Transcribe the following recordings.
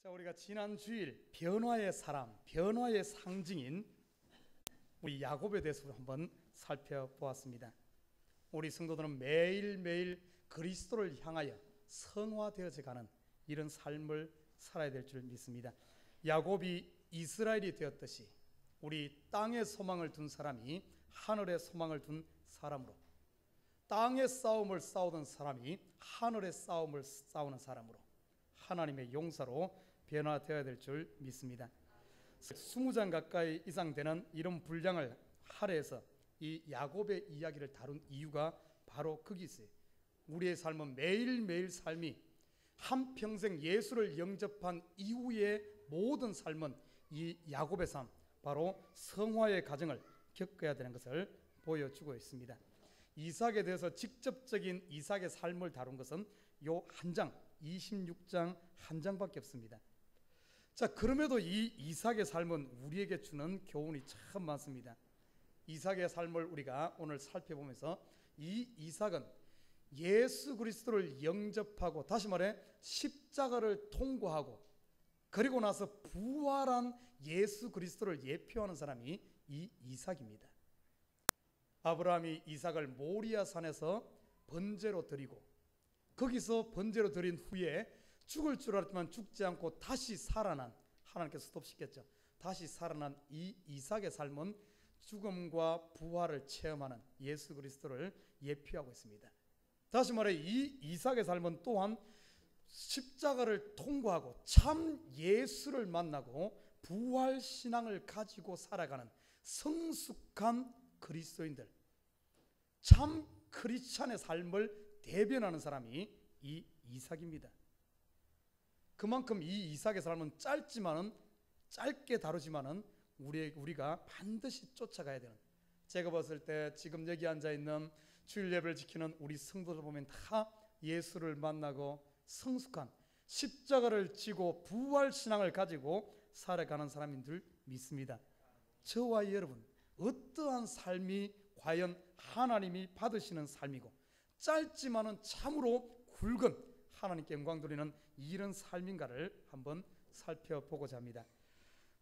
자, 우리가 지난 주일 변화의 사람, 변화의 상징인 우리 야곱에 대해서 한번 살펴보았습니다. 우리 성도들은 매일매일 그리스도를 향하여 성화되어져 가는 이런 삶을 살아야 될 줄 믿습니다. 야곱이 이스라엘이 되었듯이 우리 땅에 소망을 둔 사람이 하늘에 소망을 둔 사람으로, 땅의 싸움을 싸우던 사람이 하늘의 싸움을 싸우는 사람으로, 하나님의 용사로 변화되어야 될 줄 믿습니다. 20장 가까이 이상 되는 이런 분량을 할애해서 이 야곱의 이야기를 다룬 이유가 바로 거기 있어요. 우리의 삶은 매일매일 삶이 한평생 예수를 영접한 이후의 모든 삶은 이 야곱의 삶, 바로 성화의 과정을 겪어야 되는 것을 보여주고 있습니다. 이삭에 대해서 직접적인 이삭의 삶을 다룬 것은 요 한 장, 26장 한 장밖에 없습니다. 자, 그럼에도 이 이삭의 삶은 우리에게 주는 교훈이 참 많습니다. 이삭의 삶을 우리가 오늘 살펴보면서 이 이삭은 예수 그리스도를 영접하고, 다시 말해 십자가를 통과하고, 그리고 나서 부활한 예수 그리스도를 예표하는 사람이 이 이삭입니다. 아브라함이 이삭을 모리아 산에서 번제로 드리고, 거기서 번제로 드린 후에 죽을 줄 알았지만 죽지 않고 다시 살아난, 하나님께서 스톱시켰죠. 다시 살아난 이 이삭의 삶은 죽음과 부활을 체험하는 예수 그리스도를 예표하고 있습니다. 다시 말해 이 이삭의 삶은 또한 십자가를 통과하고 참 예수를 만나고 부활 신앙을 가지고 살아가는 성숙한 그리스도인들, 참 크리스찬의 삶을 대변하는 사람이 이 이삭입니다. 그만큼 이 이삭의 삶은 짧게 다루지만은 우리가 반드시 쫓아가야 되는, 제가 봤을 때 지금 여기 앉아 있는 주일 예배를 지키는 우리 성도들 보면 다 예수를 만나고 성숙한 십자가를 지고 부활 신앙을 가지고 살아가는 사람인 줄 믿습니다. 저와 여러분, 어떠한 삶이 과연 하나님이 받으시는 삶이고 짧지만은 참으로 굵은 하나님께 영광 돌리는 이런 삶인가를 한번 살펴보고자 합니다.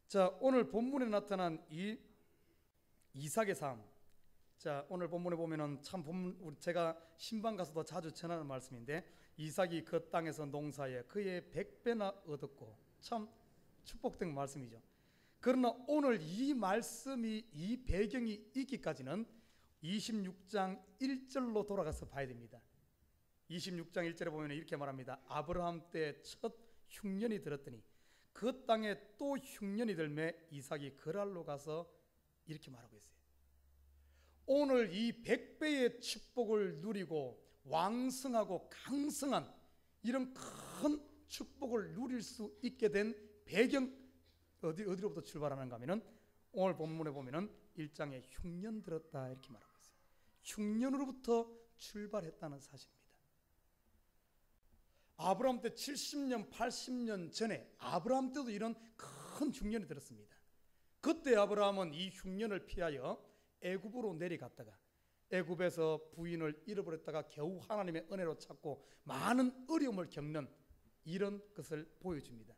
자, 오늘 본문에 나타난 이 이삭의 삶, 자, 오늘 본문에 보면은 참 제가 신방 가서도 자주 전하는 말씀인데, 이삭이 그 땅에서 농사에 그의 100배나 얻었고, 참 축복된 말씀이죠. 그러나 오늘 이 말씀이, 이 배경이 있기까지는 26장 1절로 돌아가서 봐야 됩니다. 26장 1절에 보면 이렇게 말합니다. 아브라함 때 첫 흉년이 들었더니 그 땅에 또 흉년이 들매 이삭이 그랄로 가서, 이렇게 말하고 있어요. 오늘 이 100배의 축복을 누리고 왕성하고 강성한 이런 큰 축복을 누릴 수 있게 된 배경, 어디로부터 출발하는가 하면은 오늘 본문에 보면은 1장에 흉년 들었다 이렇게 말하고 있어요. 흉년으로부터 출발했다는 사실입니다. 아브라함 때 70년 80년 전에 아브라함 때도 이런 큰 흉년이 들었습니다. 그때 아브라함은 이 흉년을 피하여 애굽으로 내려갔다가 애굽에서 부인을 잃어버렸다가 겨우 하나님의 은혜로 찾고 많은 어려움을 겪는 이런 것을 보여줍니다.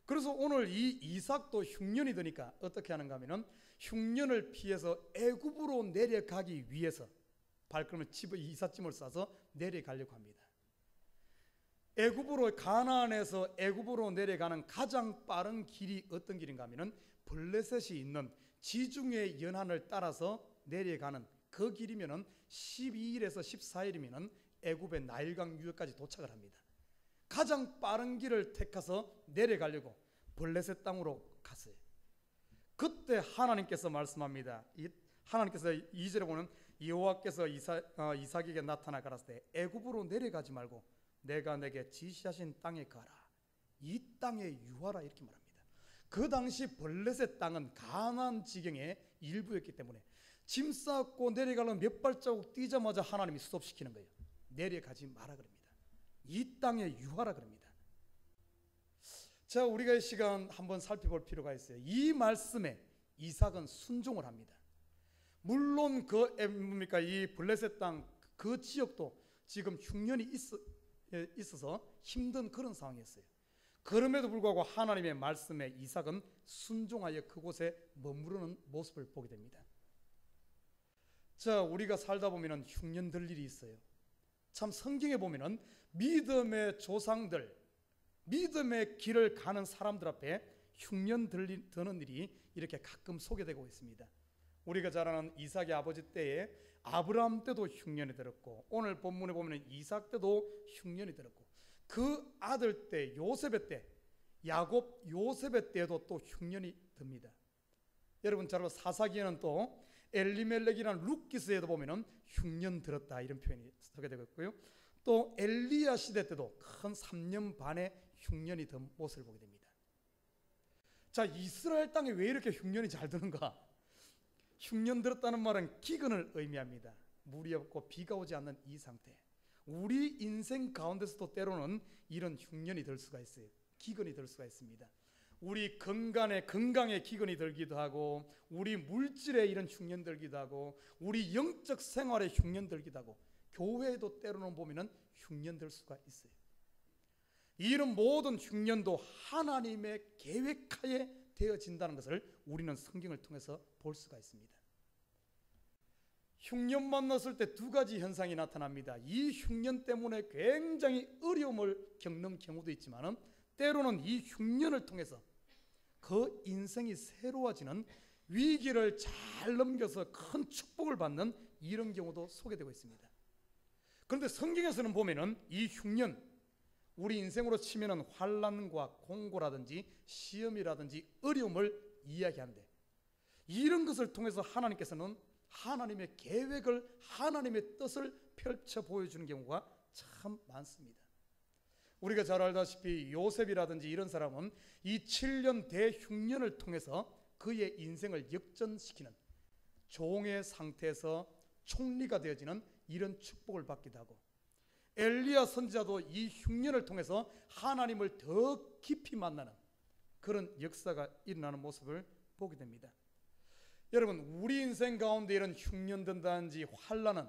그래서 오늘 이 이삭도 흉년이 드니까 어떻게 하는가 하면은 흉년을 피해서 애굽으로 내려가기 위해서 발걸음을 이삿짐을 싸서 내려가려고 합니다. 애굽으로, 가나안에서 애굽으로 내려가는 가장 빠른 길이 어떤 길인가 하면은 블레셋이 있는 지중해 연안을 따라서 내려가는 그 길이면은 12일에서 14일이면은 애굽의 나일강 유역까지 도착을 합니다. 가장 빠른 길을 택해서 내려가려고 블레셋 땅으로 갔어요. 그때 하나님께서 말씀합니다. 하나님께서 2절에 보면 여호와께서 이삭에게 나타나 가라사대 애굽으로 내려가지 말고 내가 내게 지시하신 땅에 가라, 이 땅에 유하라, 이렇게 말합니다. 그 당시 블레셋 땅은 가나안 지경의 일부였기 때문에 짐 싸고 내려가려면 몇 발자국 뛰자마자 하나님이 스톱시키는 거예요. 내려가지 마라 그럽니다. 이 땅에 유하라 그럽니다. 자, 우리가 이 시간 한번 살펴볼 필요가 있어요. 이 말씀에 이삭은 순종을 합니다. 물론 이 블레셋 땅 그 지역도 지금 흉년이 있어서 힘든 그런 상황이었어요. 그럼에도 불구하고 하나님의 말씀에 이삭은 순종하여 그곳에 머무르는 모습을 보게 됩니다. 자, 우리가 살다 보면 흉년 들 일이 있어요. 참 성경에 보면 믿음의 조상들, 믿음의 길을 가는 사람들 앞에 흉년 드는 일이 이렇게 가끔 소개되고 있습니다. 우리가 잘 아는 이삭의 아버지 때에 아브라함 때도 흉년이 들었고, 오늘 본문에 보면 이삭 때도 흉년이 들었고, 그 아들 때 요셉의 때, 야곱 요셉의 때도 또 흉년이 듭니다. 여러분 잘 알고 사사기에는 또 엘리멜렉이라는 룻기스에도 보면은 흉년 들었다 이런 표현이 소개되고 있고요. 또 엘리야 시대 때도 큰 3년 반의 흉년이 든 모습을 보게 됩니다. 자, 이스라엘 땅에 왜 이렇게 흉년이 잘 드는가? 흉년 들었다는 말은 기근을 의미합니다. 물이 없고 비가 오지 않는 이 상태. 우리 인생 가운데서도 때로는 이런 흉년이 들 수가 있어요. 기근이 들 수가 있습니다. 우리 건강에 기근이 들기도 하고, 우리 물질에 이런 흉년 들기도 하고, 우리 영적 생활에 흉년 들기도 하고, 교회에도 때로는 보면은 흉년 들 수가 있어요. 이런 모든 흉년도 하나님의 계획하에 되어진다는 것을 우리는 성경을 통해서 볼 수가 있습니다. 흉년 만났을 때 두 가지 현상이 나타납니다. 이 흉년 때문에 굉장히 어려움을 겪는 경우도 있지만, 때로는 이 흉년을 통해서 그 인생이 새로워지는, 위기를 잘 넘겨서 큰 축복을 받는 이런 경우도 소개되고 있습니다. 그런데 성경에서는 보면은 이 흉년, 우리 인생으로 치면은 환난과 공고라든지 시험이라든지 어려움을 이야기하는데, 이런 것을 통해서 하나님께서는 하나님의 계획을, 하나님의 뜻을 펼쳐 보여주는 경우가 참 많습니다. 우리가 잘 알다시피 요셉이라든지 이런 사람은 이 7년 대흉년을 통해서 그의 인생을 역전시키는, 종의 상태에서 총리가 되어지는 이런 축복을 받기도 하고, 엘리야 선지자도 이 흉년을 통해서 하나님을 더 깊이 만나는 그런 역사가 일어나는 모습을 보게 됩니다. 여러분, 우리 인생 가운데 이런 흉년 든다든지 환난은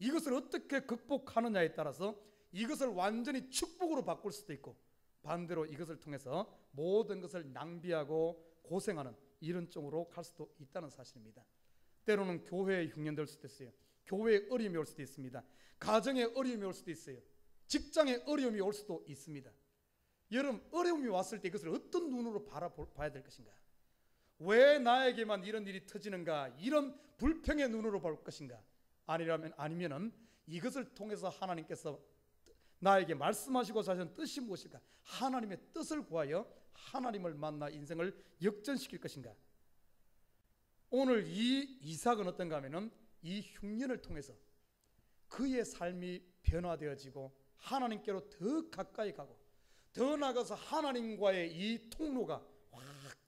이것을 어떻게 극복하느냐에 따라서 이것을 완전히 축복으로 바꿀 수도 있고, 반대로 이것을 통해서 모든 것을 낭비하고 고생하는 이런 쪽으로 갈 수도 있다는 사실입니다. 때로는 교회에 흉년 들 수도 있어요. 교회에 어려움이 올 수도 있습니다. 가정에 어려움이 올 수도 있어요. 직장에 어려움이 올 수도 있습니다. 여러분, 어려움이 왔을 때 이것을 어떤 눈으로 바라봐야 될 것인가? 왜 나에게만 이런 일이 터지는가? 이런 불평의 눈으로 볼 것인가? 아니면은 이것을 통해서 하나님께서 나에게 말씀하시고자 하시는 뜻이 무엇일까? 하나님의 뜻을 구하여 하나님을 만나 인생을 역전시킬 것인가? 오늘 이 이삭은 어떤가 하면은 이 흉년을 통해서 그의 삶이 변화되어지고 하나님께로 더 가까이 가고, 더 나아가서 하나님과의 이 통로가 확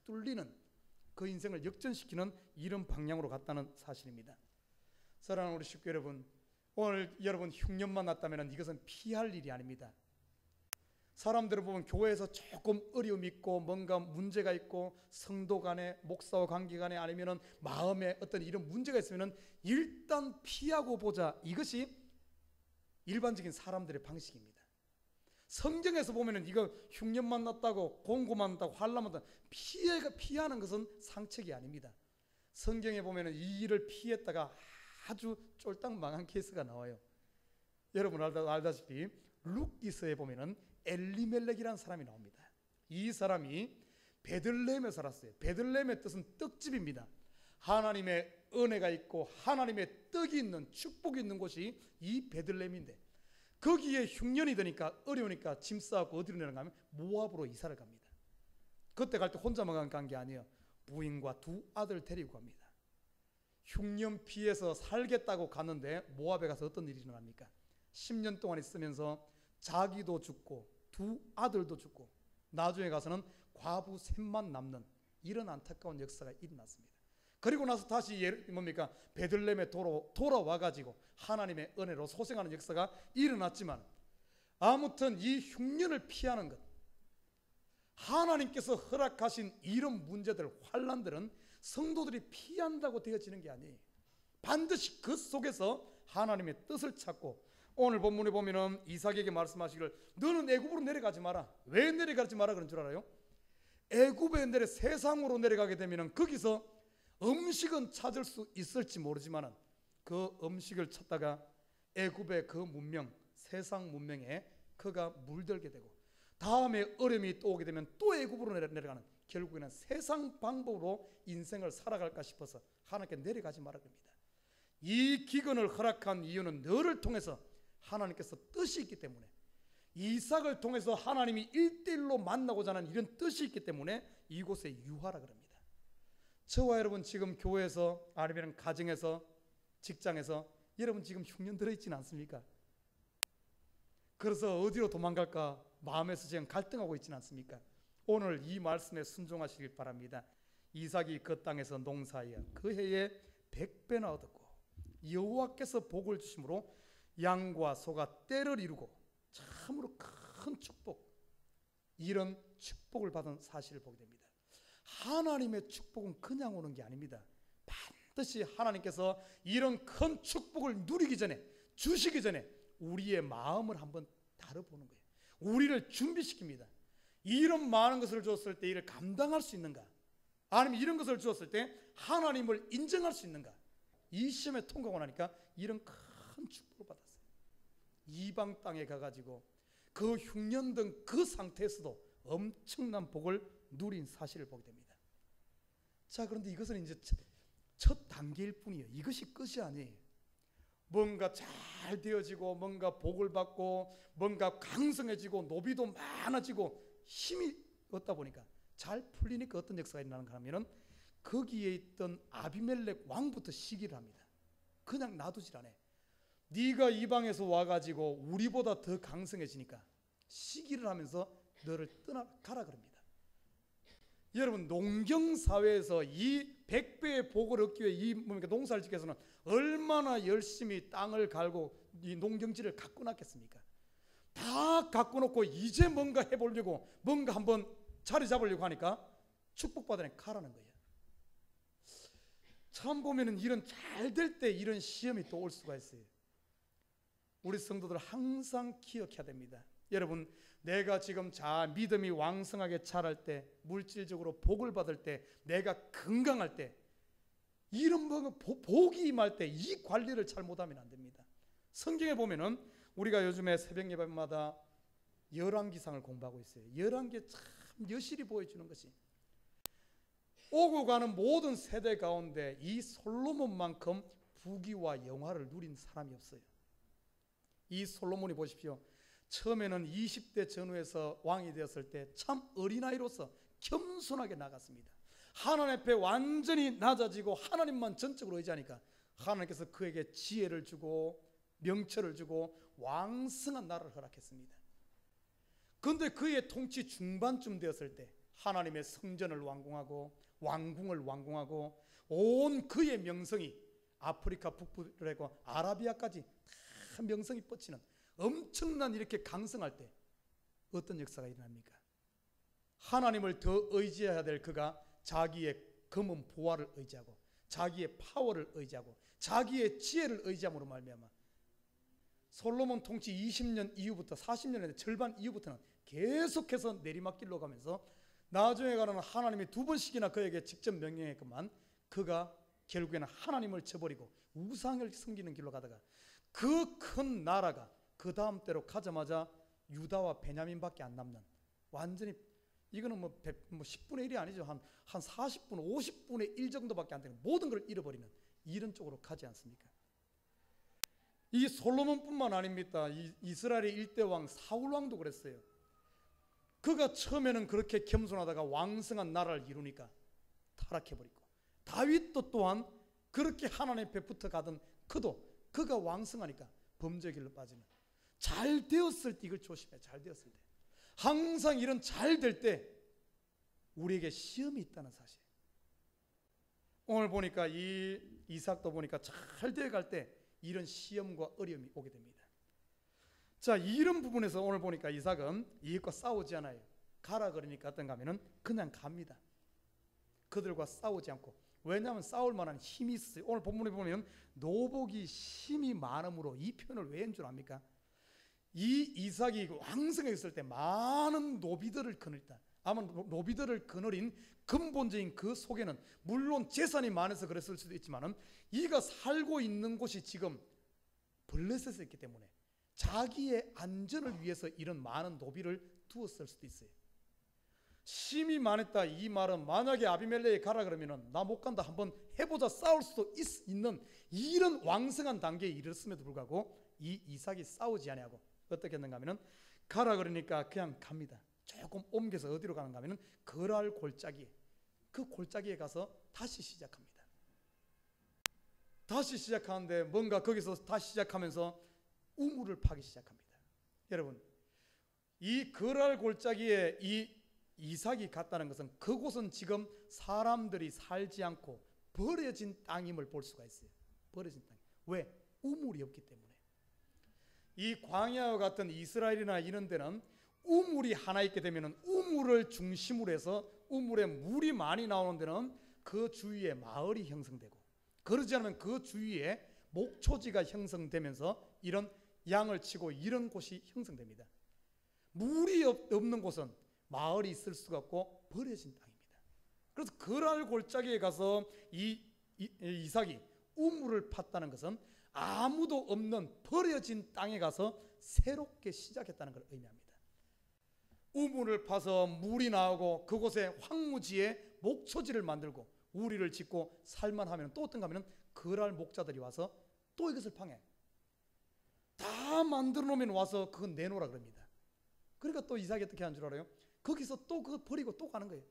뚫리는, 그 인생을 역전시키는 이런 방향으로 갔다는 사실입니다. 사랑하는 우리 식구 여러분, 오늘 여러분 흉년만 났다면 이것은 피할 일이 아닙니다. 사람들을 보면 교회에서 조금 어려움이 있고 뭔가 문제가 있고, 성도 간에, 목사와 관계 간에, 아니면 마음에 어떤 이런 문제가 있으면 일단 피하고 보자, 이것이 일반적인 사람들의 방식입니다. 성경에서 보면 이거 흉년만 났다고, 공고만 났다고, 환난만 났다고 피하는 것은 상책이 아닙니다. 성경에 보면 이 일을 피했다가 아주 쫄딱 망한 케이스가 나와요. 여러분 알다시피 룻기서에 보면 엘리멜렉이라는 사람이 나옵니다. 이 사람이 베들레헴에 살았어요. 베들레헴의 뜻은 떡집입니다. 하나님의 은혜가 있고 하나님의 떡이 있는, 축복이 있는 곳이 이 베들레헴인데, 거기에 흉년이 되니까, 어려우니까 짐 싸고 어디로 내려가면 모압으로 이사를 갑니다. 그때 갈 때 혼자만 간 게 아니에요. 부인과 두 아들 데리고 갑니다. 흉년 피해서 살겠다고 갔는데 모압에 가서 어떤 일이 일어납니까? 10년 동안 있으면서 자기도 죽고 두 아들도 죽고, 나중에 가서는 과부 셋만 남는 이런 안타까운 역사가 일어났습니다. 그리고 나서 다시 베들레헴에 돌아와가지고 하나님의 은혜로 소생하는 역사가 일어났지만, 아무튼 이 흉년을 피하는 것, 하나님께서 허락하신 이런 문제들, 환난들은 성도들이 피한다고 되어지는 게 아니에요. 반드시 그 속에서 하나님의 뜻을 찾고 오늘 본문에 보면은 이삭에게 말씀하시기를 너는 애굽으로 내려가지 마라. 왜 내려가지 마라 그런 줄 알아요? 애굽에 세상으로 내려가게 되면은 거기서 음식은 찾을 수 있을지 모르지만은 그 음식을 찾다가 애굽의 그 문명, 세상 문명에 그가 물들게 되고 다음에 어려움이 또 오게 되면 또 애굽으로 내려가는, 결국에는 세상 방법으로 인생을 살아갈까 싶어서 하나님께 내려가지 말라 그럽니다. 이 기근을 허락한 이유는 너를 통해서 하나님께서 뜻이 있기 때문에, 이삭을 통해서 하나님이 1대1로 만나고자 하는 이런 뜻이 있기 때문에 이곳에 유하라 그럽니다. 저와 여러분 지금 교회에서 아니면 가정에서 직장에서 여러분 지금 흉년 들어있지는 않습니까? 그래서 어디로 도망갈까 마음에서 지금 갈등하고 있지는 않습니까? 오늘 이 말씀에 순종하시길 바랍니다. 이삭이 그 땅에서 농사하여 그 해에 100배나 얻었고 여호와께서 복을 주심으로 양과 소가 때를 이루고 참으로 큰 축복, 이런 축복을 받은 사실을 보게 됩니다. 하나님의 축복은 그냥 오는 게 아닙니다. 반드시 하나님께서 이런 큰 축복을 누리기 전에, 주시기 전에 우리의 마음을 한번 다뤄보는 거예요. 우리를 준비시킵니다. 이런 많은 것을 주었을 때 이를 감당할 수 있는가, 아니면 이런 것을 주었을 때 하나님을 인정할 수 있는가. 이 시험에 통과하고 나니까 이런 큰 축복을 받았어요. 이방 땅에 가가지고 그 흉년된 그 상태에서도 엄청난 복을 누린 사실을 보게 됩니다. 자, 그런데 이것은 이제 첫 단계일 뿐이에요. 이것이 끝이 아니에요. 뭔가 잘 되어지고 뭔가 복을 받고 뭔가 강성해지고 노비도 많아지고 힘이 얻다 보니까 잘 풀리니까 어떤 역사가 일어나는가 하면은 거기에 있던 아비멜렉 왕부터 시기를 합니다. 그냥 놔두질 않아요. 네가 이방에서 와가지고 우리보다 더 강성해지니까 시기를 하면서 너를 떠나가라 그럽니다. 여러분, 농경사회에서 이 100배의 복을 얻기 위해 이 농사를 짓기 위해서는 얼마나 열심히 땅을 갈고 이 농경지를 갖고 놨겠습니까? 다 갖고 놓고 이제 뭔가 해보려고, 뭔가 한번 자리 잡으려고 하니까 축복받으니 가라는 거예요. 처음 보면은 이런 잘 될 때 이런 시험이 또 올 수가 있어요. 우리 성도들 항상 기억해야 됩니다. 여러분, 내가 지금 믿음이 왕성하게 자랄 때, 물질적으로 복을 받을 때, 내가 건강할 때, 이런 복이 임할 때 이 관리를 잘 못하면 안 됩니다. 성경에 보면은 우리가 요즘에 새벽 예배마다 열왕기상을 공부하고 있어요. 열왕기에 참 여실히 보여주는 것이, 오고 가는 모든 세대 가운데 이 솔로몬만큼 부귀와 영화를 누린 사람이 없어요. 이 솔로몬이 보십시오. 처음에는 20대 전후에서 왕이 되었을 때 참 어린아이로서 겸손하게 나갔습니다. 하나님 앞에 완전히 낮아지고 하나님만 전적으로 의지하니까 하나님께서 그에게 지혜를 주고 명철을 주고 왕성한 나라를 허락했습니다. 그런데 그의 통치 중반쯤 되었을 때 하나님의 성전을 완공하고 왕궁을 완공하고 온 그의 명성이 아프리카 북부라고 아라비아까지 다 명성이 뻗치는 엄청난 이렇게 강성할 때 어떤 역사가 일어납니까? 하나님을 더 의지해야 될 그가 자기의 검은 보화를 의지하고 자기의 파워를 의지하고 자기의 지혜를 의지함으로 말미암아 솔로몬 통치 20년 이후부터 40년의 절반 이후부터는 계속해서 내리막길로 가면서 나중에 가는 하나님이 2번씩이나 그에게 직접 명령했건만 그가 결국에는 하나님을 저버리고 우상을 섬기는 길로 가다가 그 큰 나라가 그 다음 때로 가자마자 유다와 베냐민밖에 안 남는, 완전히 이거는 뭐 10분의 1이 아니죠. 한 40분, 50분의 1 정도밖에 안 되는, 모든 걸 잃어버리는 이런 쪽으로 가지 않습니까? 이 솔로몬뿐만 아닙니다. 이스라엘의 일대 왕 사울 왕도 그랬어요. 그가 처음에는 그렇게 겸손하다가 왕성한 나라를 이루니까 타락해버리고, 다윗도 또한 그렇게 하나님 앞에 붙어가던 그가 왕성하니까 범죄의 길로 빠지는, 잘 되었을 때 이걸 조심해. 잘 되었을 때 항상 이런 잘 될 때 우리에게 시험이 있다는 사실. 오늘 보니까 이 이삭도 보니까 잘 되어갈 때 이런 시험과 어려움이 오게 됩니다. 자, 이런 부분에서 오늘 보니까 이삭은 이익과 싸우지 않아요. 가라 그러니까 어떤가 하면은 그냥 갑니다. 그들과 싸우지 않고 왜냐하면 싸울 만한 힘이 있어요. 오늘 본문에 보면 노복이 힘이 많음으로, 이 표현을 왜 한 줄 압니까? 이 이삭이 왕성했을 때 많은 노비들을 거느렸다. 아마 노비들을 거느린 근본적인 그 속에는 물론 재산이 많아서 그랬을 수도 있지만은 이가 살고 있는 곳이 지금 블레셋에 있기 때문에 자기의 안전을 위해서 이런 많은 노비를 두었을 수도 있어요. 힘이 많았다, 이 말은 만약에 아비멜렉이 가라 그러면은 나 못 간다, 한번 해보자, 싸울 수도 있는 이런 왕성한 단계에 이르렀음에도 불구하고 이 이삭이 싸우지 아니하고 어떻게 했는가 하면은 가라 그러니까 그냥 갑니다. 조금 옮겨서 어디로 가는가 하면은 거랄 골짜기, 그 골짜기에 가서 다시 시작합니다. 다시 시작하는데 뭔가 거기서 다시 시작하면서 우물을 파기 시작합니다. 여러분, 이 거랄 골짜기에 이 이삭이 갔다는 것은 그곳은 지금 사람들이 살지 않고 버려진 땅임을 볼 수가 있어요. 버려진 땅. 왜? 우물이 없기 때문에. 이 광야와 같은 이스라엘이나 이런 데는 우물이 하나 있게 되면 우물을 중심으로 해서 우물에 물이 많이 나오는 데는 그 주위에 마을이 형성되고, 그러지 않으면 그 주위에 목초지가 형성되면서 이런 양을 치고 이런 곳이 형성됩니다. 물이 없는 곳은 마을이 있을 수가 없고 버려진 땅입니다. 그래서 거랄 골짜기에 가서 이삭이 우물을 팠다는 것은 아무도 없는 버려진 땅에 가서 새롭게 시작했다는 걸 의미합니다. 우물을 파서 물이 나오고 그곳에 황무지에 목초지를 만들고 우리를 짓고 살만하면 또 어떤가 하면 거랄 목자들이 와서 또 이것을 방해, 다 만들어 놓으면 와서 그거 내놓으라 그럽니다. 그러니까 또 이삭이 어떻게 하는 줄 알아요? 거기서 또 그거 버리고 또 가는 거예요.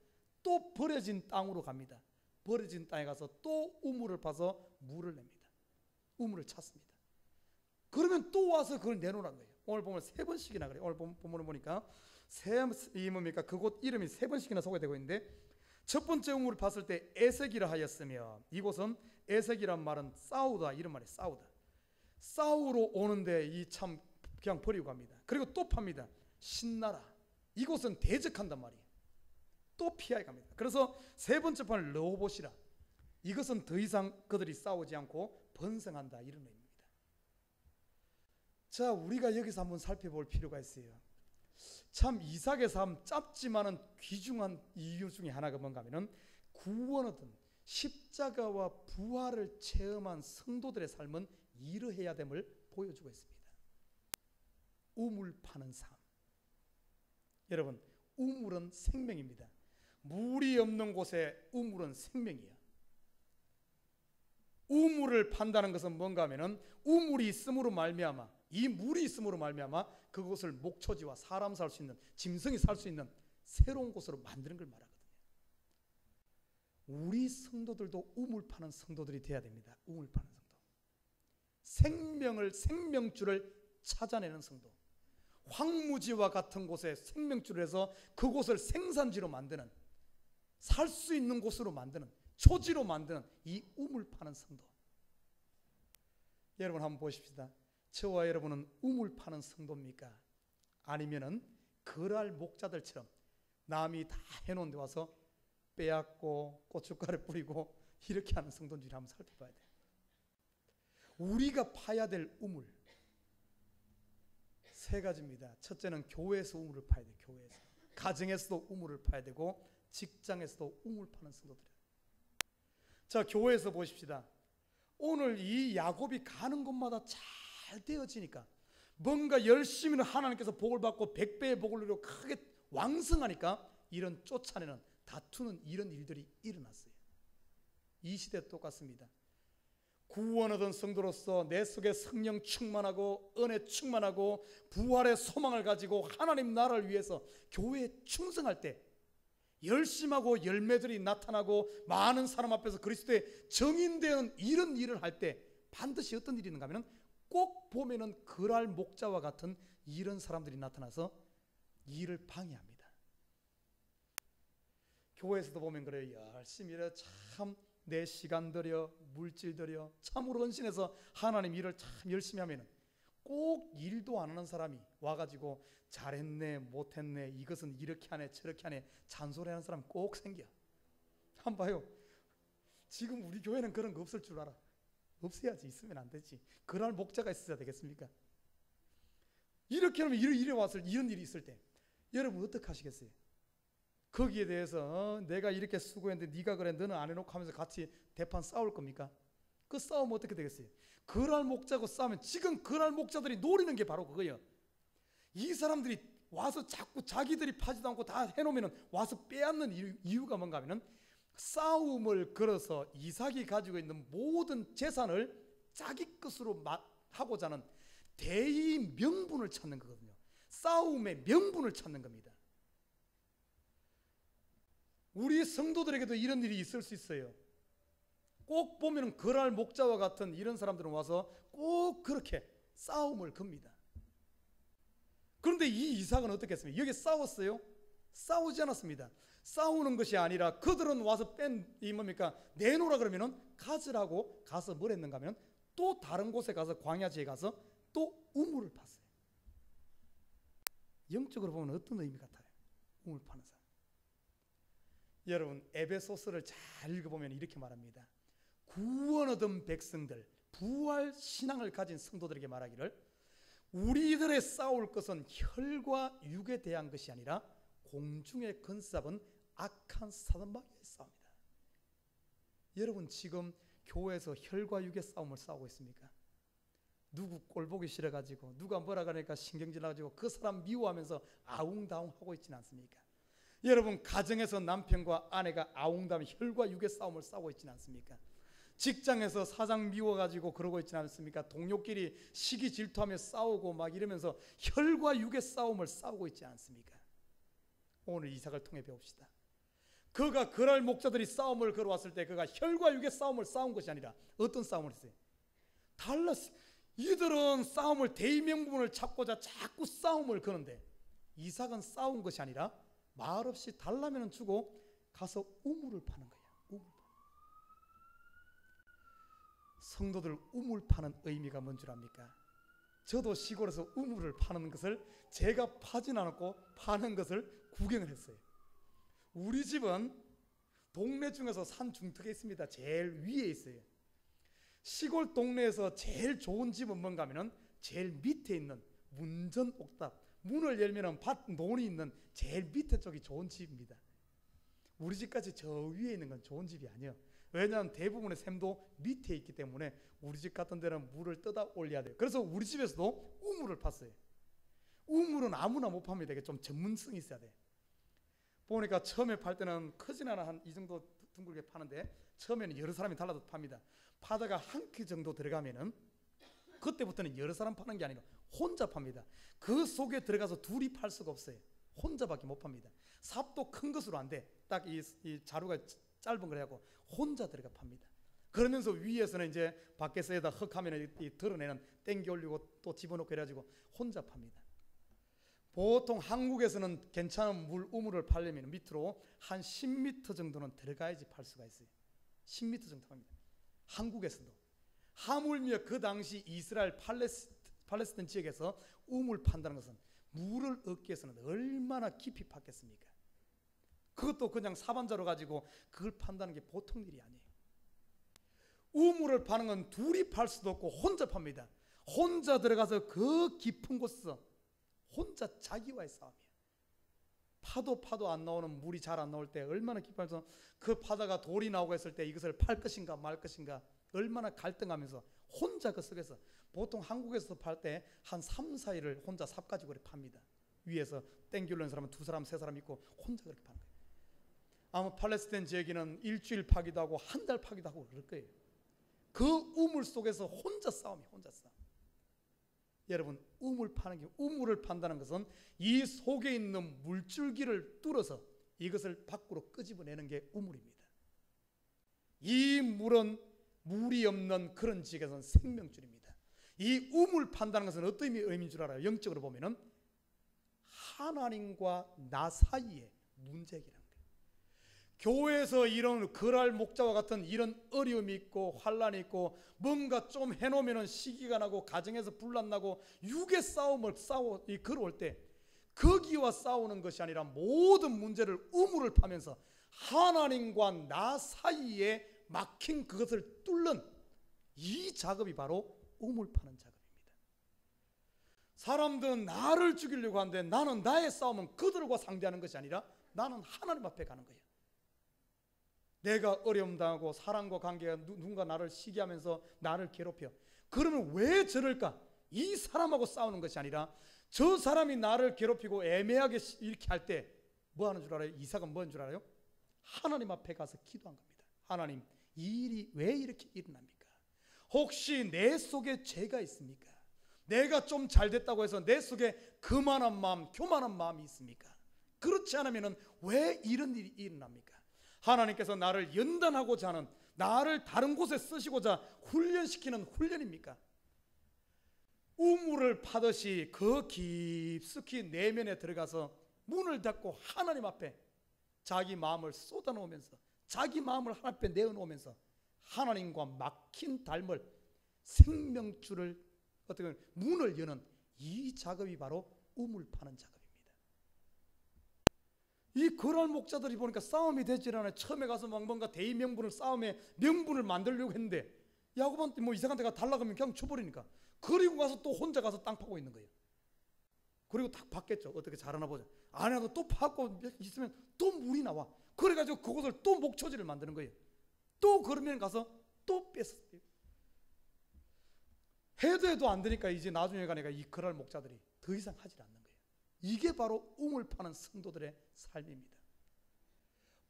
또 버려진 땅으로 갑니다. 버려진 땅에 가서 또 우물을 파서 물을 냅니다. 우물을 찾습니다. 그러면 또 와서 그걸 내놓으라는 거예요. 오늘 보면 3번씩이나 그래요. 오늘 본문을 보니까 뭡니까? 그곳 이름이 3번씩이나 소개되고 있는데, 첫 번째 우물을 봤을 때 에색이라 하였으며, 이곳은 에색이란 말은 싸우다 이런 말이에요. 싸우러 오는데 이 참 그냥 버리고 갑니다. 그리고 또 팝니다. 신나라, 이곳은 대적한단 말이에요. 또 피하여 갑니다. 그래서 세 번째 판을 르호봇이라, 이것은 더 이상 그들이 싸우지 않고 번성한다, 이런 의미입니다. 자, 우리가 여기서 한번 살펴볼 필요가 있어요. 참 이삭의 삶 짧지만은 귀중한 이유 중에 하나가 뭔가 하면은 구원 얻은 십자가와 부활을 체험한 성도들의 삶은 이러해야 됨을 보여주고 있습니다. 우물 파는 삶. 여러분, 우물은 생명입니다. 물이 없는 곳에 우물은 생명이에요. 우물을 판다는 것은 뭔가 하면은 우물이 있음으로 말미암아, 이 물이 있음으로 말미암아 그곳을 목초지와 사람 살 수 있는, 짐승이 살 수 있는 새로운 곳으로 만드는 걸 말하거든요. 우리 성도들도 우물 파는 성도들이 돼야 됩니다. 우물 파는 성도. 생명줄을 찾아내는 성도. 황무지와 같은 곳에 생명줄을 해서 그곳을 생산지로 만드는, 살 수 있는 곳으로 만드는, 초지로 만드는 이 우물 파는 성도. 여러분 한번 보십시다. 저와 여러분은 우물 파는 성도입니까? 아니면은 거랄 목자들처럼 남이 다 해놓은 데 와서 빼앗고 고춧가루 뿌리고 이렇게 하는 성도인지 한번 살펴봐야 돼요. 우리가 파야 될 우물 세 가지입니다. 첫째는 교회에서 우물을 파야 돼요. 교회에서. 가정에서도 우물을 파야 되고 직장에서도 우물 파는 성도들이에요. 자, 교회에서 보십시다. 오늘 이 야곱이 가는 곳마다 잘 되어지니까, 뭔가 열심히 하나님께서 복을 받고 100배의 복을 누리고 크게 왕성하니까 이런 쫓아내는, 다투는 이런 일들이 일어났어요. 이 시대 똑같습니다. 구원 얻은 성도로서 내 속에 성령 충만하고 은혜 충만하고 부활의 소망을 가지고 하나님 나라를 위해서 교회에 충성할 때 열심하고 열매들이 나타나고 많은 사람 앞에서 그리스도의 정인되는 이런 일을 할 때 반드시 어떤 일이 있는가 하면 꼭 보면은 거랄 목자와 같은 이런 사람들이 나타나서 일을 방해합니다. 교회에서도 보면 그래요. 열심히 일해 참 내 시간 들여 물질 들여 참으로 헌신해서 하나님 일을 참 열심히 하면은 꼭 일도 안 하는 사람이 와가지고 잘했네 못했네 이것은 이렇게 하네 저렇게 하네 잔소리하는 사람 꼭 생겨. 한번 봐요. 지금 우리 교회는 그런 거 없을 줄 알아. 없어야지. 있으면 안 되지. 그럴 목자가 있어야 되겠습니까? 이렇게 하면 이런 일이 있을 때 여러분 어떻게 하시겠어요? 거기에 대해서 내가 이렇게 수고했는데 네가 그래 너는 안 해놓고 하면서 같이 대판 싸울 겁니까? 그 싸우면 어떻게 되겠어요? 그럴 목자고 싸우면 지금 그럴 목자들이 노리는 게 바로 그거예요. 이 사람들이 와서 자꾸 자기들이 파지도 않고 다 해놓으면 와서 빼앗는 이유가 뭔가 하면은 싸움을 걸어서 이삭이 가지고 있는 모든 재산을 자기 것으로 하고자 하는 대의 명분을 찾는 거거든요. 싸움의 명분을 찾는 겁니다. 우리 성도들에게도 이런 일이 있을 수 있어요. 꼭 보면 그랄 목자와 같은 이런 사람들은 와서 꼭 그렇게 싸움을 겁니다. 그런데 이 이삭은 어떻게 했습니까? 여기 싸웠어요? 싸우지 않았습니다. 싸우는 것이 아니라 그들은 와서 뭡니까? 내놓으라 그러면은 가지라고 가서 뭘 했는가 하면 또 다른 곳에 가서 광야지에 가서 또 우물을 팠어요. 영적으로 보면 어떤 의미 같아요? 우물 파는 사람. 여러분 에베소서를 잘 읽어보면 이렇게 말합니다. 구원 얻은 백성들, 부활 신앙을 가진 성도들에게 말하기를 우리들의 싸울 것은 혈과 육에 대한 것이 아니라 공중의 건사분 악한 사단마귀의 싸움이다. 여러분 지금 교회에서 혈과 육의 싸움을 싸우고 있습니까? 누구 꼴보기 싫어가지고 누가 뭐라 그러니까 신경질 나가지고 그 사람 미워하면서 아웅다웅하고 있지는 않습니까? 여러분 가정에서 남편과 아내가 아웅다웅 혈과 육의 싸움을 싸우고 있지는 않습니까? 직장에서 사장 미워가지고 그러고 있지는 않습니까? 동료끼리 시기 질투하며 싸우고 막 이러면서 혈과 육의 싸움을 싸우고 있지 않습니까? 오늘 이삭을 통해 배웁시다. 그가 그랄 목자들이 싸움을 걸어왔을 때 그가 혈과 육의 싸움을 싸운 것이 아니라 어떤 싸움을 했어요? 달랐어요. 이들은 싸움을 대의명분을 찾고자 자꾸 싸움을 거는데 이삭은 싸운 것이 아니라 말없이 달라면 주고 가서 우물을 파는 거야. 우물. 성도들 우물 파는 의미가 뭔 줄 압니까? 저도 시골에서 우물을 파는 것을 제가 파진 않았고 파는 것을 구경을 했어요. 우리 집은 동네 중에서 산 중턱에 있습니다. 제일 위에 있어요. 시골 동네에서 제일 좋은 집은 뭔가 하면은 제일 밑에 있는 문전 옥탑, 문을 열면은 밭 논이 있는 제일 밑에 쪽이 좋은 집입니다. 우리 집까지 저 위에 있는 건 좋은 집이 아니에요. 왜냐하면 대부분의 샘도 밑에 있기 때문에 우리 집 같은 데는 물을 떠다 올려야 돼요. 그래서 우리 집에서도 우물을 팠어요. 우물은 아무나 못 팝니다. 이게 좀 전문성이 있어야 돼. 보니까 처음에 팔 때는 크진 않아 한 이 정도 둥글게 파는데 처음에는 여러 사람이 달라도 팝니다. 파다가 한 키 정도 들어가면은 그때부터는 여러 사람 파는 게 아니라 혼자 팝니다. 그 속에 들어가서 둘이 팔 수가 없어요. 혼자밖에 못 팝니다. 삽도 큰 것으로 안 돼. 딱 이 자루가 짧은 걸 해갖고 혼자 들어가 팝니다. 그러면서 위에서는 이제 밖에서 에다 흙하면 이 드러내는 땡겨 올리고 또 집어넣고 그래가지고 혼자 팝니다. 보통 한국에서는 괜찮은 우물을 팔려면 밑으로 한 10m 정도는 들어가야지 팔 수가 있어요. 10m 정도 팝니다. 한국에서도. 하물며 그 당시 이스라엘 팔레스타인 지역에서 우물 판다는 것은 물을 얻기 위해서는 얼마나 깊이 팠겠습니까? 그것도 그냥 사반자로 가지고 그걸 판다는 게 보통 일이 아니에요. 우물을 파는 건 둘이 팔 수도 없고 혼자 팝니다. 혼자 들어가서 그 깊은 곳에서 혼자 자기와의 싸움이에요. 파도 안 나오는 물이 잘 안 나올 때 얼마나 깊어서 그 파다가 돌이 나오고 했을 때 이것을 팔 것인가 말 것인가 얼마나 갈등하면서 혼자 그 속에서 보통 한국에서 팔 때 한 3, 4일을 혼자 삽 가지고 그렇게 팝니다. 위에서 땡기려는 사람은 2사람, 3사람 있고 혼자 그렇게 파는 거예요. 아마 팔레스타인 지역에는 일주일 파기도 하고 한 달 파기도 하고 그럴 거예요. 그 우물 속에서 혼자 싸움이에요. 혼자 싸움. 여러분 우물을 판다는 것은 이 속에 있는 물줄기를 뚫어서 이것을 밖으로 끄집어내는 게 우물입니다. 이 물은 물이 없는 그런 지역에서는 생명줄입니다. 이 우물 판다는 것은 어떤 의미인 줄 알아요? 영적으로 보면은 하나님과 나 사이의 문제기라는 거예요. 교회에서 이런 그랄 목자와 같은 이런 어려움이 있고 환란이 있고 뭔가 좀 해놓으면 시기가 나고 가정에서 분란 나고 육의 싸움을 걸어올 때 거기와 싸우는 것이 아니라 모든 문제를 우물을 파면서 하나님과 나 사이에 막힌 그것을 뚫는 이 작업이 바로 우물 파는 작업입니다. 사람들은 나를 죽이려고 하는데 나는 나의 싸움은 그들과 상대하는 것이 아니라 나는 하나님 앞에 가는 거예요. 내가 어려움 당하고 사람과 관계가 누군가 나를 시기하면서 나를 괴롭혀. 그러면 왜 저럴까? 이 사람하고 싸우는 것이 아니라 저 사람이 나를 괴롭히고 애매하게 이렇게 할 때 뭐 하는 줄 알아요? 이삭은 뭐 하는 줄 알아요? 하나님 앞에 가서 기도한 겁니다. 하나님, 이 일이 왜 이렇게 일어납니까? 혹시 내 속에 죄가 있습니까? 내가 좀 잘 됐다고 해서 내 속에 그만한 마음, 교만한 마음이 있습니까? 그렇지 않으면 왜 이런 일이 일어납니까? 하나님께서 나를 연단하고자 하는, 나를 다른 곳에 쓰시고자 훈련시키는 훈련입니까? 우물을 파듯이 그 깊숙이 내면에 들어가서 문을 닫고 하나님 앞에 자기 마음을 쏟아놓으면서, 자기 마음을 하나님 앞에 내어놓으면서 하나님과 막힌 닮을 생명줄을 어떻게 보면 문을 여는 이 작업이 바로 우물 파는 작업입니다. 이 거랄 목자들이 보니까 싸움이 되질 않아요. 처음에 가서 막 뭔가 대의 명분을, 싸움의 명분을 만들려고 했는데 야곱한테 뭐 이상한 데가 달라가면 그냥 쳐버리니까, 그리고 가서 또 혼자 가서 땅 파고 있는 거예요. 그리고 딱 봤겠죠. 어떻게 잘하나 보자. 안 해도 또 파고 있으면 또 물이 나와. 그래가지고 그곳을 또 목초지를 만드는 거예요. 또 그러면 가서 또 뺐어요. 해도 안 되니까 이제 나중에 가니까 이 거랄 목자들이 더 이상 하질 않는 거예요. 이게 바로 우물 파는 성도들의 삶입니다.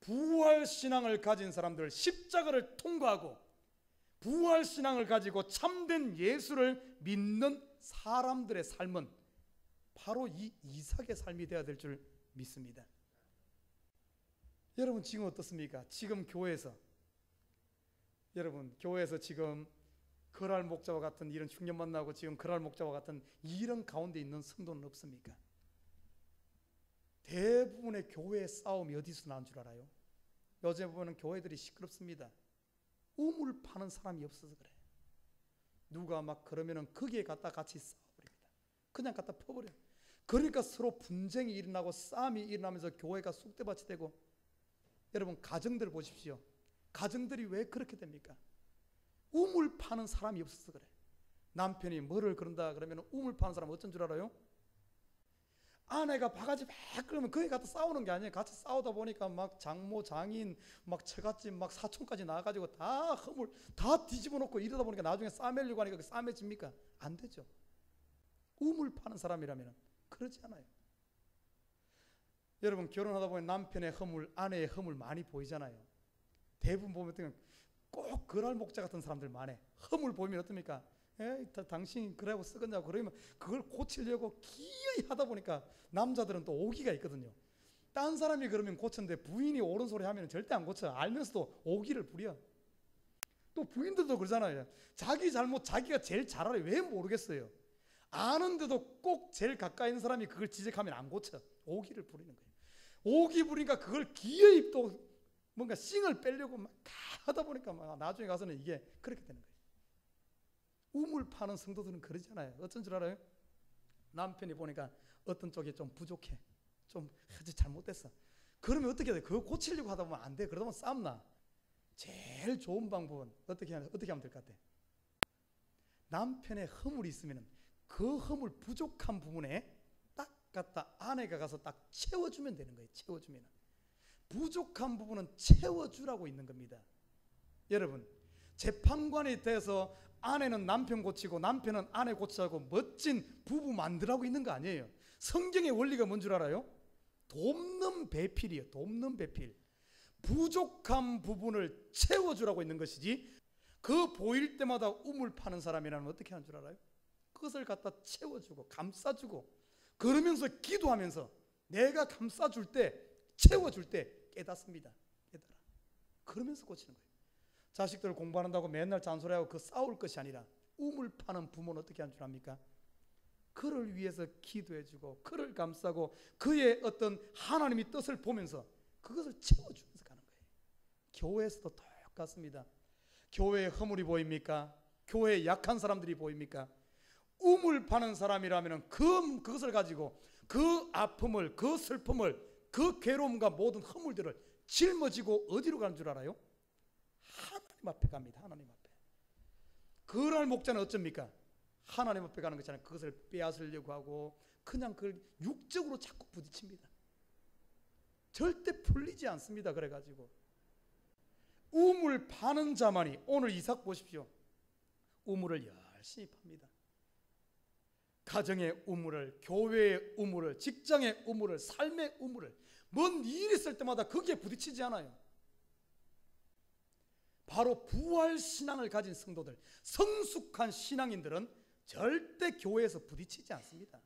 부활신앙을 가진 사람들, 십자가를 통과하고 부활신앙을 가지고 참된 예수를 믿는 사람들의 삶은 바로 이 이삭의 삶이 되어야 될 줄 믿습니다. 여러분 지금 어떻습니까? 지금 교회에서, 여러분 교회에서 지금 거랄 목자와 같은 이런 흉년 만나고 지금 거랄 목자와 같은 이런 가운데 있는 성도는 없습니까? 대부분의 교회의 싸움이 어디서 나온 줄 알아요? 요즘 보면 교회들이 시끄럽습니다. 우물 파는 사람이 없어서 그래. 누가 막 그러면은 거기에 갖다 같이 싸워버립니다. 그냥 갖다 퍼버려. 그러니까 서로 분쟁이 일어나고 싸움이 일어나면서 교회가 쑥대밭이 되고, 여러분 가정들 보십시오. 가정들이 왜 그렇게 됩니까? 우물 파는 사람이 없어서 그래. 남편이 뭐를 그런다 그러면 우물 파는 사람은 어쩐 줄 알아요? 아내가 바가지 막 그러면 거기 가서 싸우는 게 아니에요. 같이 싸우다 보니까 막 장모, 장인, 막 처갓집, 막 사촌까지 나와가지고 다 허물 다 뒤집어 놓고 이러다 보니까 나중에 싸매려고 하니까 그 싸매집니까? 안 되죠. 우물 파는 사람이라면 그러지 않아요. 여러분 결혼하다 보면 남편의 허물, 아내의 허물 많이 보이잖아요. 대부분 보면 꼭 거랄 목자 같은 사람들 많아. 허물 보이면 어떻습니까? 당신이 그러고 쓰겠냐고 그러면 그걸 고치려고 기어이 하다 보니까 남자들은 또 오기가 있거든요. 딴 사람이 그러면 고쳤는데 부인이 옳은 소리 하면 절대 안 고쳐. 알면서도 오기를 부려. 또 부인들도 그러잖아요. 자기 잘못 자기가 제일 잘 알아요. 왜 모르겠어요. 아는데도 꼭 제일 가까이 있는 사람이 그걸 지적하면 안 고쳐. 오기를 부리는 거예요. 오기 부리니까 그걸 기어이 또 뭔가 싱을 빼려고 막 하다 보니까 막 나중에 가서는 이게 그렇게 되는 거예요. 우물 파는 성도들은 그러잖아요. 어쩐 줄 알아요? 남편이 보니까 어떤 쪽이 좀 부족해, 좀 잘못됐어. 그러면 어떻게 돼? 그거 고치려고 하다 보면 안 돼. 그러다 보면 싸움 나. 제일 좋은 방법은 어떻게 하면 될 것 같아? 남편의 허물이 있으면 그 허물 부족한 부분에 딱 갖다 아내가 가서 딱 채워주면 되는 거예요. 채워주면 부족한 부분은 채워주라고 있는 겁니다. 여러분 재판관이 돼서 아내는 남편 고치고 남편은 아내 고치고 멋진 부부 만들라고 있는 거 아니에요. 성경의 원리가 뭔 줄 알아요? 돕는 배필이에요. 돕는 배필. 부족한 부분을 채워주라고 있는 것이지, 그 보일 때마다 우물 파는 사람이라면 어떻게 하는 줄 알아요? 그것을 갖다 채워주고 감싸주고, 그러면서 기도하면서 내가 감싸줄 때, 채워줄 때 깨닫습니다. 깨달아. 그러면서 고치는 거예요. 자식들 공부한다고 맨날 잔소리하고 그 싸울 것이 아니라, 우물 파는 부모는 어떻게 하는 줄 압니까? 그를 위해서 기도해주고 그를 감싸고 그의 어떤 하나님의 뜻을 보면서 그것을 채워주면서 가는 거예요. 교회에서도 똑같습니다. 교회에 허물이 보입니까? 교회에 약한 사람들이 보입니까? 우물 파는 사람이라면 그것을 가지고 그 아픔을, 그 슬픔을, 그 괴로움과 모든 허물들을 짊어지고 어디로 가는 줄 알아요? 하나님 앞에 갑니다. 하나님 앞에. 그럴 목자는 어쩝니까? 하나님 앞에 가는 것이 아니라 그것을 빼앗으려고 하고 그냥 그걸 육적으로 자꾸 부딪힙니다. 절대 풀리지 않습니다. 그래가지고 우물 파는 자만이, 오늘 이삭 보십시오. 우물을 열심히 팝니다. 가정의 우물을, 교회의 우물을, 직장의 우물을, 삶의 우물을, 뭔 일이 있을 때마다 거기에 부딪히지 않아요. 바로 부활신앙을 가진 성도들, 성숙한 신앙인들은 절대 교회에서 부딪히지 않습니다.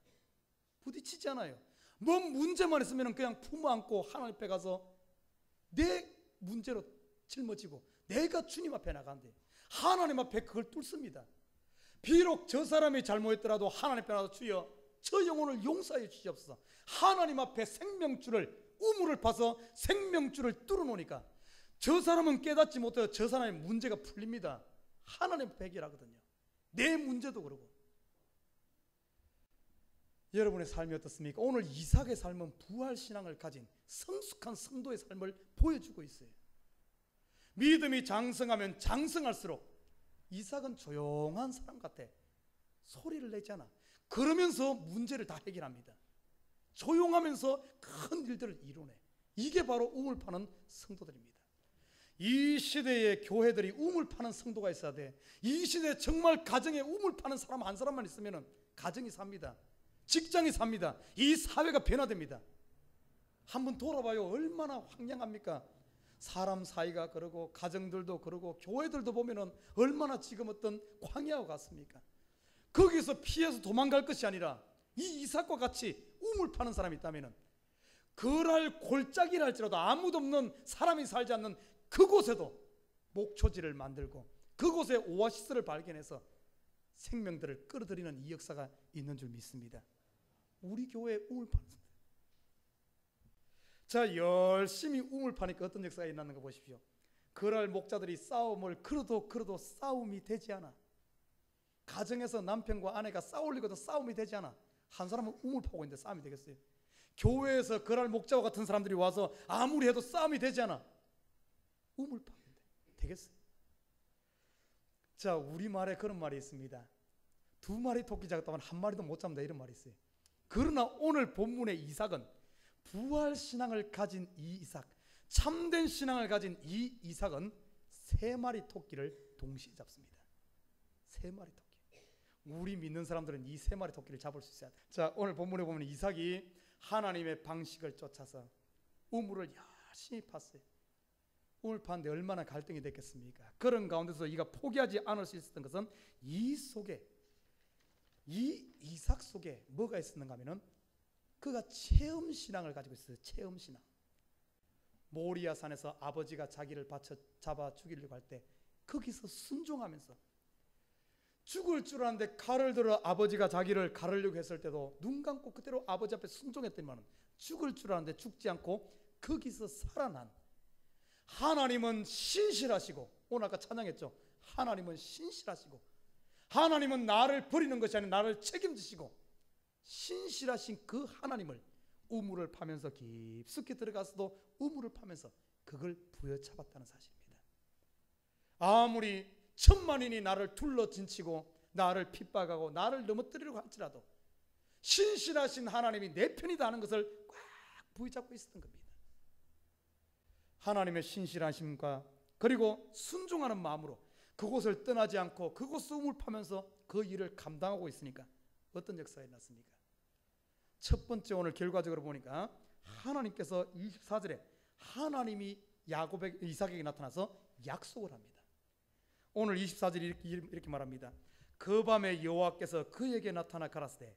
부딪히지 않아요. 뭔 문제만 있으면 그냥 품어 안고 하나님 앞에 가서 내 문제로 짊어지고 내가 주님 앞에 나간대. 하나님 앞에 그걸 뚫습니다. 비록 저 사람이 잘못했더라도 하나님 앞에 나가서 주여 저 영혼을 용서해 주시옵소서. 하나님 앞에 생명줄을, 우물을 파서 생명줄을 뚫어놓으니까 저 사람은 깨닫지 못해서 저 사람의 문제가 풀립니다. 하나님 앞에 해결하거든요. 내 문제도 그러고. 여러분의 삶이 어떻습니까? 오늘 이삭의 삶은 부활신앙을 가진 성숙한 성도의 삶을 보여주고 있어요. 믿음이 장성하면 장성할수록 이삭은 조용한 사람 같아. 소리를 내지 않아. 그러면서 문제를 다 해결합니다. 조용하면서 큰 일들을 이루네. 이게 바로 우물 파는 성도들입니다. 이 시대의 교회들이 우물 파는 성도가 있어야 돼. 이 시대에 정말 가정에 우물 파는 사람 한 사람만 있으면 가정이 삽니다. 직장이 삽니다. 이 사회가 변화됩니다. 한번 돌아봐요. 얼마나 황량합니까? 사람 사이가 그러고 가정들도 그러고 교회들도 보면은 얼마나 지금 어떤 광야와 같습니까? 거기서 피해서 도망갈 것이 아니라 이 이삭과 같이 우물 파는 사람이 있다면은 그랄 골짜기라 할지라도 아무도 없는 사람이 살지 않는 그곳에도 목초지를 만들고 그곳에 오아시스를 발견해서 생명들을 끌어들이는 이 역사가 있는 줄 믿습니다. 우리 교회에 우물 파는 사람. 자, 열심히 우물 파니까 어떤 역사가 일어나는가 보십시오. 그럴 목자들이 싸움을 걸어도 싸움이 되지 않아. 가정에서 남편과 아내가 싸우려고도 싸움이 되지 않아. 한 사람은 우물 파고 있는데 싸움이 되겠어요? 교회에서 그럴 목자와 같은 사람들이 와서 아무리 해도 싸움이 되지 않아. 우물 파는데 되겠어요? 자, 우리말에 그런 말이 있습니다. 두 마리 토끼 잡았다면 한 마리도 못 잡는다, 이런 말이 있어요. 그러나 오늘 본문의 이삭은 부활신앙을 가진 이 이삭, 참된 신앙을 가진 이 이삭은 세 마리 토끼를 동시에 잡습니다. 세 마리 토끼. 우리 믿는 사람들은 이 세 마리 토끼를 잡을 수 있어야 돼. 자, 오늘 본문에 보면 이삭이 하나님의 방식을 쫓아서 우물을 열심히 팠어요. 우물 파는데 얼마나 갈등이 됐겠습니까? 그런 가운데서 이가 포기하지 않을 수 있었던 것은 이 속에, 이 이삭 속에 뭐가 있었는가 하면은 그가 체험신앙을 가지고 있어요. 체험신앙. 모리아 산에서 아버지가 자기를 잡아 죽이려고 할 때 거기서 순종하면서 죽을 줄 알았는데 칼을 들어 아버지가 자기를 가르려고 했을 때도 눈 감고 그대로 아버지 앞에 순종했더니만 죽을 줄 알았는데 죽지 않고 거기서 살아난, 하나님은 신실하시고, 오늘 아까 찬양했죠. 하나님은 신실하시고 하나님은 나를 버리는 것이 아니라 나를 책임지시고 신실하신 그 하나님을 우물을 파면서 깊숙이 들어가서도 우물을 파면서 그걸 부여잡았다는 사실입니다. 아무리 천만인이 나를 둘러진치고 나를 핍박하고 나를 넘어뜨리려고 할지라도 신실하신 하나님이 내 편이다 하는 것을 꽉 부여잡고 있었던 겁니다. 하나님의 신실하심과 그리고 순종하는 마음으로 그곳을 떠나지 않고 그곳 우물 파면서 그 일을 감당하고 있으니까 어떤 역사가 일어났습니까? 첫 번째, 오늘 결과적으로 보니까 하나님께서 24절에 하나님이 이삭에게 나타나서 약속을 합니다. 오늘 24절이 이렇게 말합니다. 그 밤에 여호와께서 그에게 나타나 가라사대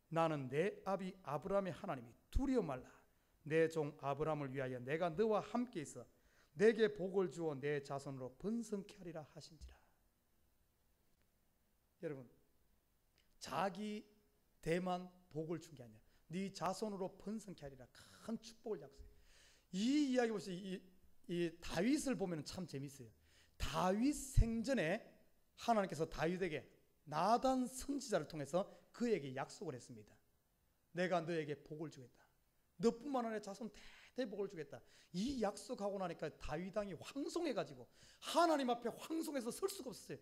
나는 내 아비 아브라함의 하나님이 두려워 말라. 내 종 아브라함을 위하여 내가 너와 함께 있어 내게 복을 주어 내 자손으로 번성케 하리라 하신지라. 여러분, 자기 대만 복을 준 게 아니라 네 자손으로 번성케 하리라, 큰 축복을 약속해요. 이 이야기 보시죠. 이 다윗을 보면 참 재밌어요. 다윗 생전에 하나님께서 다윗에게 나단 선지자를 통해서 그에게 약속을 했습니다. 내가 너에게 복을 주겠다. 너뿐만 아니라 자손 대대의 복을 주겠다. 이 약속하고 나니까 다윗 왕이 황송해가지고 하나님 앞에 황송해서 설 수가 없었어요.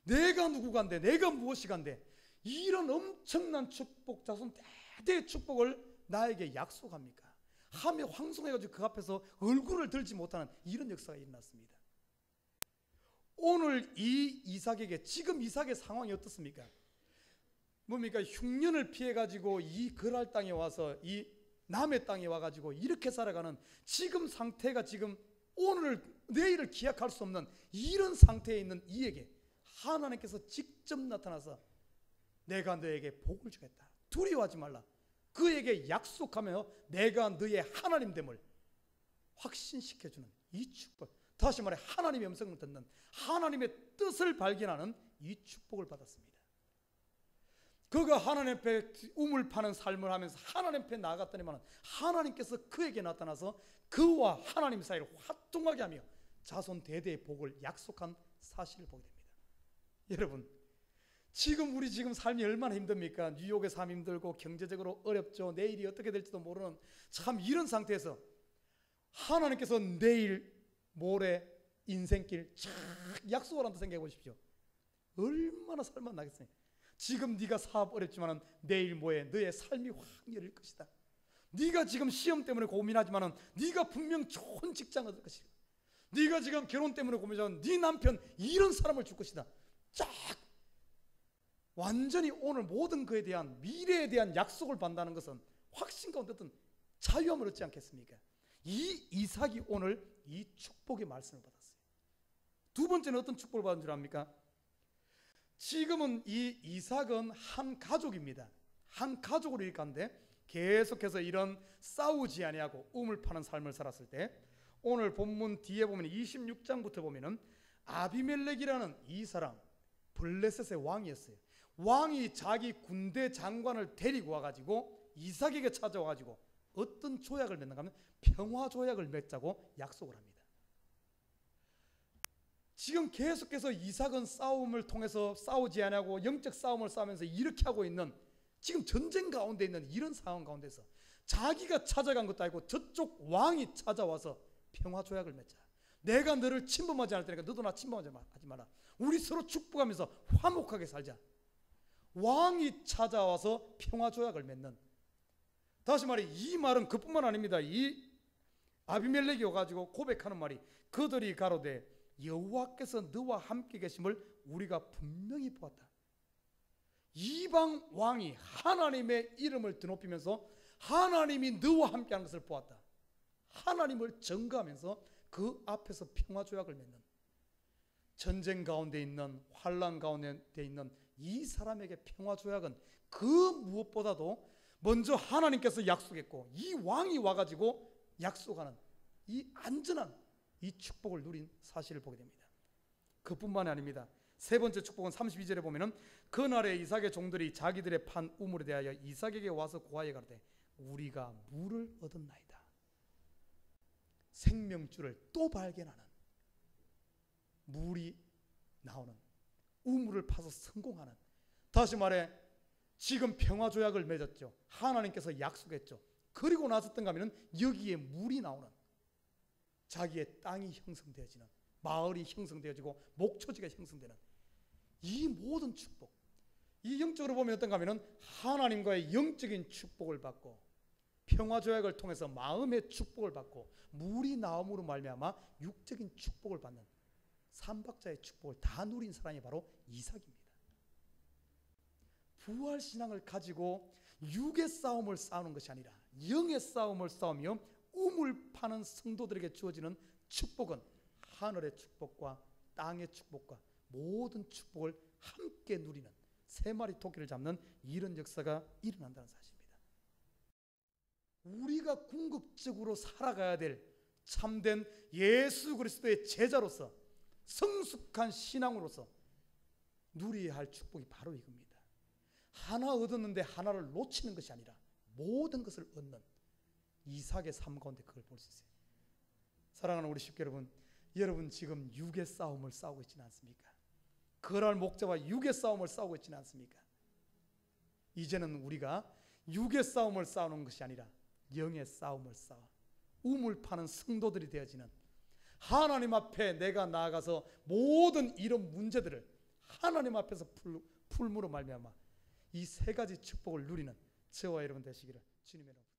내가 누구간데, 내가 무엇이간데, 이런 엄청난 축복, 자손 대대의 축복을 나에게 약속합니까? 하며 황송해가지고 그 앞에서 얼굴을 들지 못하는 이런 역사가 일어났습니다. 오늘 이 이삭에게, 지금 이삭의 상황이 어떻습니까? 뭡니까? 흉년을 피해가지고 이 거랄 땅에 와서, 이 남의 땅에 와가지고 이렇게 살아가는 지금 상태가, 지금 오늘 내일을 기약할 수 없는 이런 상태에 있는 이에게 하나님께서 직접 나타나서 내가 너에게 복을 주겠다, 두려워하지 말라, 그에게 약속하며 내가 너의 하나님 됨을 확신시켜주는 이 축복, 다시 말해 하나님의 음성을 듣는, 하나님의 뜻을 발견하는 이 축복을 받았습니다. 그가 하나님 앞에 우물 파는 삶을 하면서 하나님 앞에 나아갔더니만 하나님께서 그에게 나타나서 그와 하나님 사이를 화통하게 하며 자손 대대의 복을 약속한 사실을 보게 됩니다. 여러분, 지금 우리 지금 삶이 얼마나 힘듭니까? 뉴욕의 삶이 힘들고 경제적으로 어렵죠. 내일이 어떻게 될지도 모르는 참 이런 상태에서 하나님께서 내일 모레 인생길 쫙 약속을 한다 생각해 보십시오. 얼마나 살만 나겠어요. 지금 네가 사업 어렵지만 내일 모레 너의 삶이 확 열릴 것이다. 네가 지금 시험 때문에 고민하지만 네가 분명 좋은 직장을 얻을 것이다. 네가 지금 결혼 때문에 고민하지만 네 남편 이런 사람을 줄 것이다. 쫙 완전히 오늘 모든 것에 대한 미래에 대한 약속을 받는다는 것은 확신 가운데 어떤 자유함을 얻지 않겠습니까? 이 이삭이 오늘 이 축복의 말씀을 받았어요. 두 번째는 어떤 축복을 받은 줄 압니까? 지금은 이 이삭은 한 가족입니다. 한 가족으로 일가는데 계속해서 이런 싸우지 아니하고 우물 파는 삶을 살았을 때, 오늘 본문 뒤에 보면 26장부터 보면은 아비멜렉이라는 이 사람, 블레셋의 왕이었어요. 왕이 자기 군대 장관을 데리고 와가지고 이삭에게 찾아와가지고 어떤 조약을 맺는가 하면 평화 조약을 맺자고 약속을 합니다. 지금 계속해서 이삭은 싸움을 통해서 싸우지 않고 영적 싸움을 싸우면서 이렇게 하고 있는, 지금 전쟁 가운데 있는 이런 상황 가운데서 자기가 찾아간 것도 아니고 저쪽 왕이 찾아와서 평화 조약을 맺자. 내가 너를 침범하지 않을 테니까 너도 나 침범하지 마라. 우리 서로 축복하면서 화목하게 살자. 왕이 찾아와서 평화 조약을 맺는, 다시 말해 이 말은 그뿐만 아닙니다. 이 아비멜렉이 와가지고 고백하는 말이, 그들이 가로되 여호와께서 너와 함께 계심을 우리가 분명히 보았다. 이방 왕이 하나님의 이름을 드높이면서 하나님이 너와 함께하는 것을 보았다. 하나님을 증거하면서 그 앞에서 평화 조약을 맺는, 전쟁 가운데 있는, 환난 가운데 있는 이 사람에게 평화 조약은 그 무엇보다도 먼저 하나님께서 약속했고 이 왕이 와가지고 약속하는 이 안전한 이 축복을 누린 사실을 보게 됩니다. 그뿐만이 아닙니다. 세 번째 축복은 32절에 보면은 그날에 이삭의 종들이 자기들의 판 우물에 대하여 이삭에게 와서 고하여 가로되 우리가 물을 얻었나이다. 생명줄을 또 발견하는, 물이 나오는, 우물을 파서 성공하는, 다시 말해 지금 평화조약을 맺었죠. 하나님께서 약속했죠. 그리고 나섰던가 하면 여기에 물이 나오는, 자기의 땅이 형성되어지는, 마을이 형성되어지고 목초지가 형성되는 이 모든 축복, 이 영적으로 보면 어떤가 하면 하나님과의 영적인 축복을 받고 평화조약을 통해서 마음의 축복을 받고 물이 나옴으로 말미암아 육적인 축복을 받는 삼박자의 축복을 다 누린 사람이 바로 이삭입니다. 부활신앙을 가지고 육의 싸움을 싸우는 것이 아니라 영의 싸움을 싸우며 우물 파는 성도들에게 주어지는 축복은 하늘의 축복과 땅의 축복과 모든 축복을 함께 누리는, 세 마리 토끼를 잡는 이런 역사가 일어난다는 사실입니다. 우리가 궁극적으로 살아가야 될 참된 예수 그리스도의 제자로서, 성숙한 신앙으로서 누려야 할 축복이 바로 이겁니다. 하나 얻었는데 하나를 놓치는 것이 아니라 모든 것을 얻는 이삭의 삶 가운데 그걸 볼 수 있어요. 사랑하는 우리 십교 여러분, 여러분 지금 육의 싸움을 싸우고 있지는 않습니까? 그럴 목자와 육의 싸움을 싸우고 있지는 않습니까? 이제는 우리가 육의 싸움을 싸우는 것이 아니라 영의 싸움을 싸워 우물 파는 성도들이 되어지는, 하나님 앞에 내가 나아가서 모든 이런 문제들을 하나님 앞에서 풀므로 말미암아 이 세 가지 축복을 누리는 저와 여러분 되시기를 주님의 이름으로